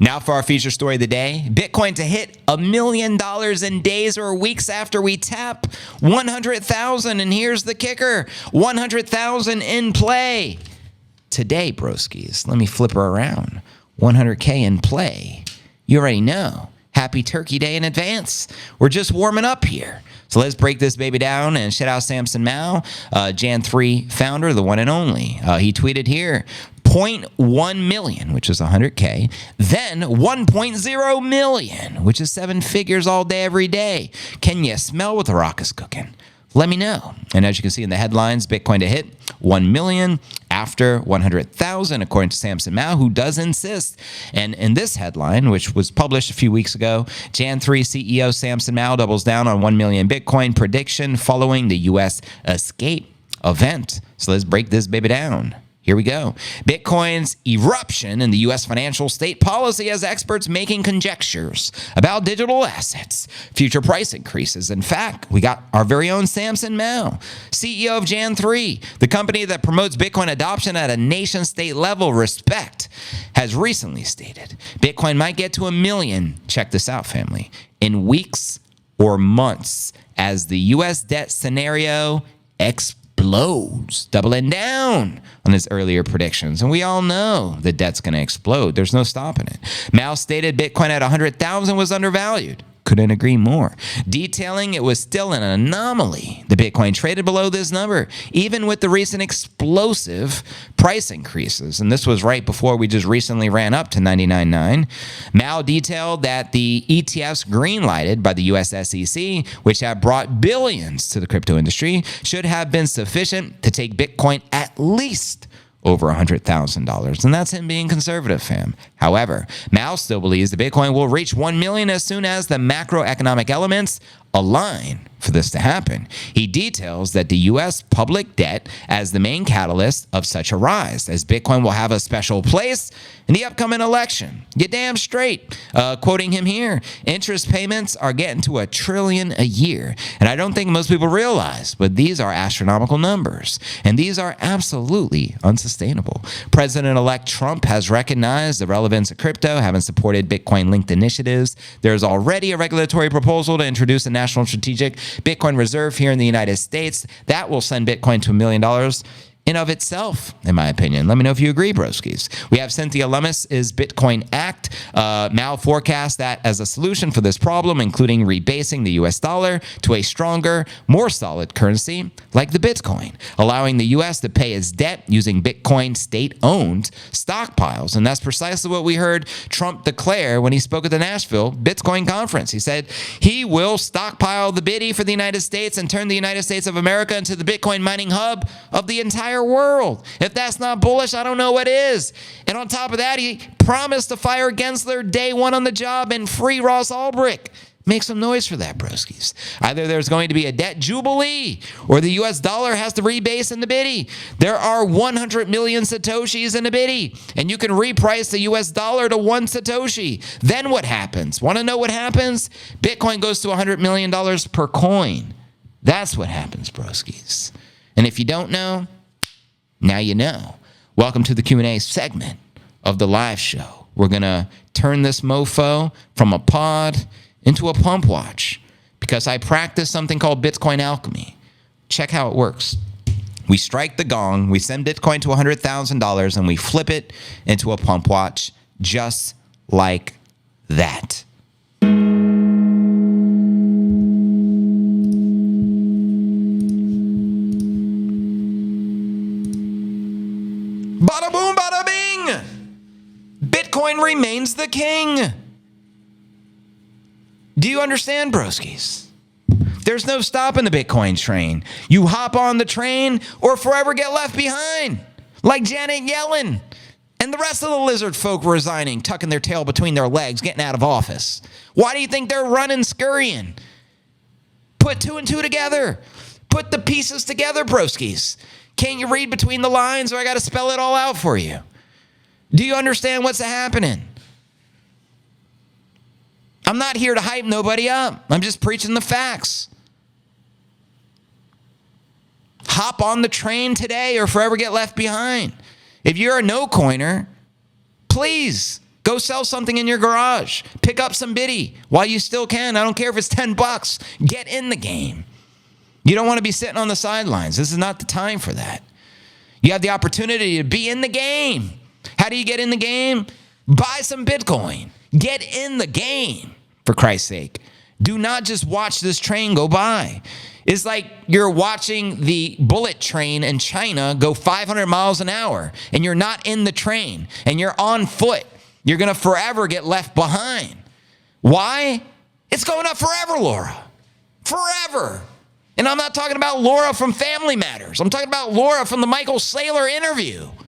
Now for our feature story of the day. Bitcoin to hit $1 million in days or weeks after we tap 100,000. And here's the kicker, 100,000 in play. Today, broskies, let me flip her around. 100K in play. You already know. Happy Turkey Day in advance. We're just warming up here. So let's break this baby down and shout out Samson Mow, Jan 3 founder, the one and only. He tweeted here, 0.1 million, which is 100K, then 1.0 million, which is 7 figures all day, every day. Can you smell what the rock is cooking? Let me know. And as you can see in the headlines, Bitcoin to hit 1 million after 100,000, according to Samson Mow, who does insist. And in this headline, which was published a few weeks ago, Jan 3 CEO Samson Mow doubles down on 1 million Bitcoin prediction following the U.S. escape event. So let's break this baby down. Here we go. Bitcoin's eruption in the U.S. financial state policy has experts making conjectures about digital assets, future price increases. In fact, we got our very own Samson Mow, CEO of Jan 3, the company that promotes Bitcoin adoption at a nation-state level, Respect, has recently stated Bitcoin might get to 1 million, check this out, family, in weeks or months as the U.S. debt scenario explodes, doubling down on his earlier predictions. And we all know the debt's going to explode. There's no stopping it. Mow stated Bitcoin at 100,000 was undervalued. Couldn't agree more. Detailing it was still an anomaly. The Bitcoin traded below this number, even with the recent explosive price increases. And this was right before we just recently ran up to 99.9. Mow detailed that the ETFs green-lighted by the US SEC, which have brought billions to the crypto industry, should have been sufficient to take Bitcoin at least over $100,000. And that's him being conservative, fam. However, Mow still believes the Bitcoin will reach 1 million as soon as the macroeconomic elements align for this to happen. He details that the U.S. public debt as the main catalyst of such a rise, as Bitcoin will have a special place in the upcoming election. Get damn straight. Quoting him here, interest payments are getting to $1 trillion a year. And I don't think most people realize, but these are astronomical numbers. And these are absolutely unsustainable. President-elect Trump has recognized the relevance of crypto, having supported Bitcoin-linked initiatives. There's already a regulatory proposal to introduce a national strategic Bitcoin reserve here in the United States. That will send Bitcoin to $1 million in of itself, in my opinion. Let me know if you agree, broskies. We have Cynthia Lummis's Bitcoin Act. Now forecast that as a solution for this problem, including rebasing the U.S. dollar to a stronger, more solid currency like the Bitcoin, allowing the U.S. to pay its debt using Bitcoin state-owned stockpiles. And that's precisely what we heard Trump declare when he spoke at the Nashville Bitcoin conference. He said he will stockpile the biddy for the United States and turn the United States of America into the Bitcoin mining hub of the entire world. If that's not bullish, I don't know what is. And on top of that, he promised to fire Gensler day one on the job and free Ross Ulbricht. Make some noise for that, broskies. Either there's going to be a debt jubilee or the U.S. dollar has to rebase in the biddy. There are 100 million Satoshis in the biddy, and you can reprice the U.S. dollar to 1 Satoshi. Then what happens? Want to know what happens? Bitcoin goes to $100 million per coin. That's what happens, broskies. And if you don't know, now you know. Welcome to the Q&A segment of the live show. We're going to turn this mofo from a pod into a pump watch because I practice something called Bitcoin alchemy. Check how it works. We strike the gong, we send Bitcoin to $100,000, and we flip it into a pump watch just like that. Bada boom, bada bing! Bitcoin remains the king. Do you understand, broskies? There's no stopping the Bitcoin train. You hop on the train or forever get left behind. Like Janet Yellen and the rest of the lizard folk resigning, tucking their tail between their legs, getting out of office. Why do you think they're running, scurrying? Put 2 and 2 together. Put the pieces together, broskies. Can't you read between the lines, or I got to spell it all out for you? Do you understand what's happening? I'm not here to hype nobody up. I'm just preaching the facts. Hop on the train today or forever get left behind. If you're a no-coiner, please Go sell something in your garage. Pick up some biddy while you still can. I don't care if it's $10. Get in the game. You don't want to be sitting on the sidelines. This is not the time for that. You have the opportunity to be in the game. How do you get in the game? Buy some Bitcoin. Get in the game, for Christ's sake. Do not just watch this train go by. It's like you're watching the bullet train in China go 500 miles an hour, and you're not in the train, and you're on foot. You're going to forever get left behind. Why? It's going up forever, Laura. Forever. And I'm not talking about Laura from Family Matters. I'm talking about Laura from the Michael Saylor interview.